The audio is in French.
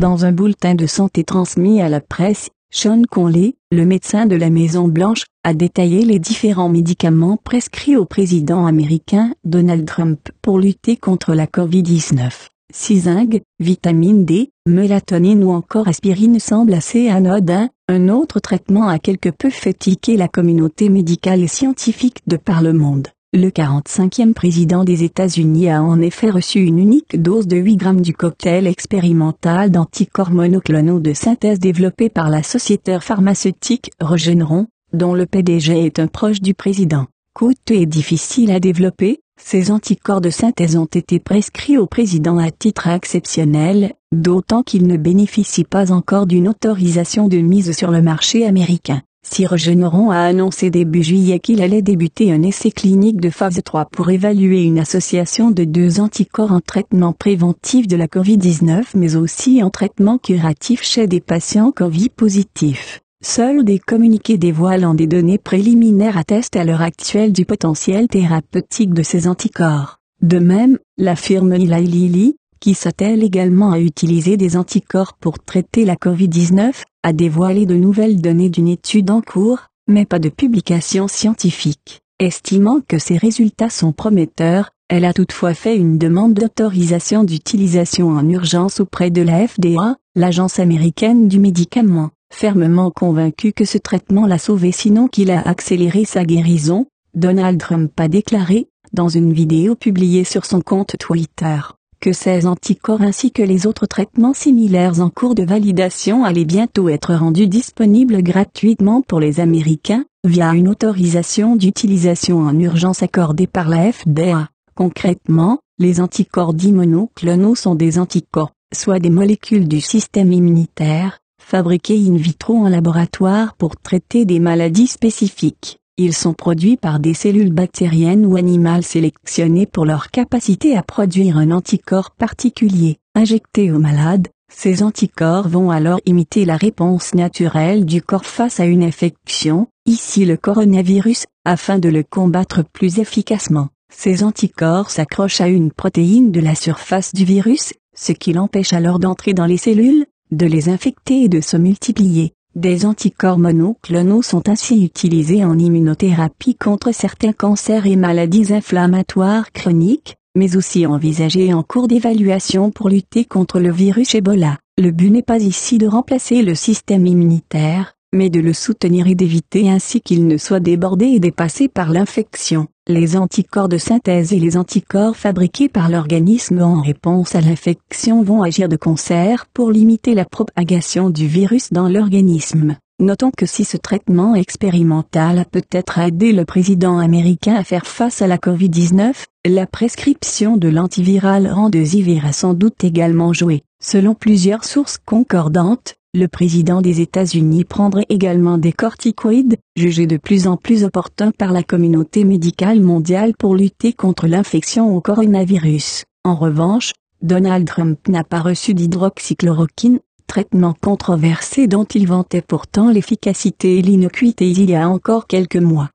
Dans un bulletin de santé transmis à la presse, Sean Conley, le médecin de la Maison-Blanche, a détaillé les différents médicaments prescrits au président américain Donald Trump pour lutter contre la Covid-19. Si zinc, vitamine D, mélatonine ou encore aspirine semblent assez anodins, un autre traitement a quelque peu fait tiquer la communauté médicale et scientifique de par le monde. Le 45e président des États-Unis a en effet reçu une unique dose de 8 grammes du cocktail expérimental d'anticorps monoclonaux de synthèse développé par la société pharmaceutique Regeneron, dont le PDG est un proche du président. Coûteux et difficile à développer, ces anticorps de synthèse ont été prescrits au président à titre exceptionnel, d'autant qu'il ne bénéficie pas encore d'une autorisation de mise sur le marché américain. Si Regeneron a annoncé début juillet qu'il allait débuter un essai clinique de phase 3 pour évaluer une association de 2 anticorps en traitement préventif de la Covid-19 mais aussi en traitement curatif chez des patients Covid positifs. Seuls des communiqués dévoilant des données préliminaires attestent à l'heure actuelle du potentiel thérapeutique de ces anticorps. De même, la firme Eli Lilly, qui s'attelle également à utiliser des anticorps pour traiter la Covid-19, a dévoilé de nouvelles données d'une étude en cours, mais pas de publication scientifique. Estimant que ces résultats sont prometteurs, elle a toutefois fait une demande d'autorisation d'utilisation en urgence auprès de la FDA, l'agence américaine du médicament, fermement convaincue que ce traitement l'a sauvé sinon qu'il a accéléré sa guérison. Donald Trump a déclaré, dans une vidéo publiée sur son compte Twitter, que ces anticorps ainsi que les autres traitements similaires en cours de validation allaient bientôt être rendus disponibles gratuitement pour les Américains, via une autorisation d'utilisation en urgence accordée par la FDA. Concrètement, les anticorps dits monoclonaux sont des anticorps, soit des molécules du système immunitaire, fabriquées in vitro en laboratoire pour traiter des maladies spécifiques. Ils sont produits par des cellules bactériennes ou animales sélectionnées pour leur capacité à produire un anticorps particulier. Injectés aux malades, ces anticorps vont alors imiter la réponse naturelle du corps face à une infection, ici le coronavirus, afin de le combattre plus efficacement. Ces anticorps s'accrochent à une protéine de la surface du virus, ce qui l'empêche alors d'entrer dans les cellules, de les infecter et de se multiplier. Des anticorps monoclonaux sont ainsi utilisés en immunothérapie contre certains cancers et maladies inflammatoires chroniques, mais aussi envisagés et en cours d'évaluation pour lutter contre le virus Ebola. Le but n'est pas ici de remplacer le système immunitaire, mais de le soutenir et d'éviter ainsi qu'il ne soit débordé et dépassé par l'infection. Les anticorps de synthèse et les anticorps fabriqués par l'organisme en réponse à l'infection vont agir de concert pour limiter la propagation du virus dans l'organisme. Notons que si ce traitement expérimental a peut-être aidé le président américain à faire face à la Covid-19, la prescription de l'antiviral Remdesivir a sans doute également joué. Selon plusieurs sources concordantes, le président des États-Unis prendrait également des corticoïdes, jugés de plus en plus opportuns par la communauté médicale mondiale pour lutter contre l'infection au coronavirus. En revanche, Donald Trump n'a pas reçu d'hydroxychloroquine, traitement controversé dont il vantait pourtant l'efficacité et l'innocuité il y a encore quelques mois.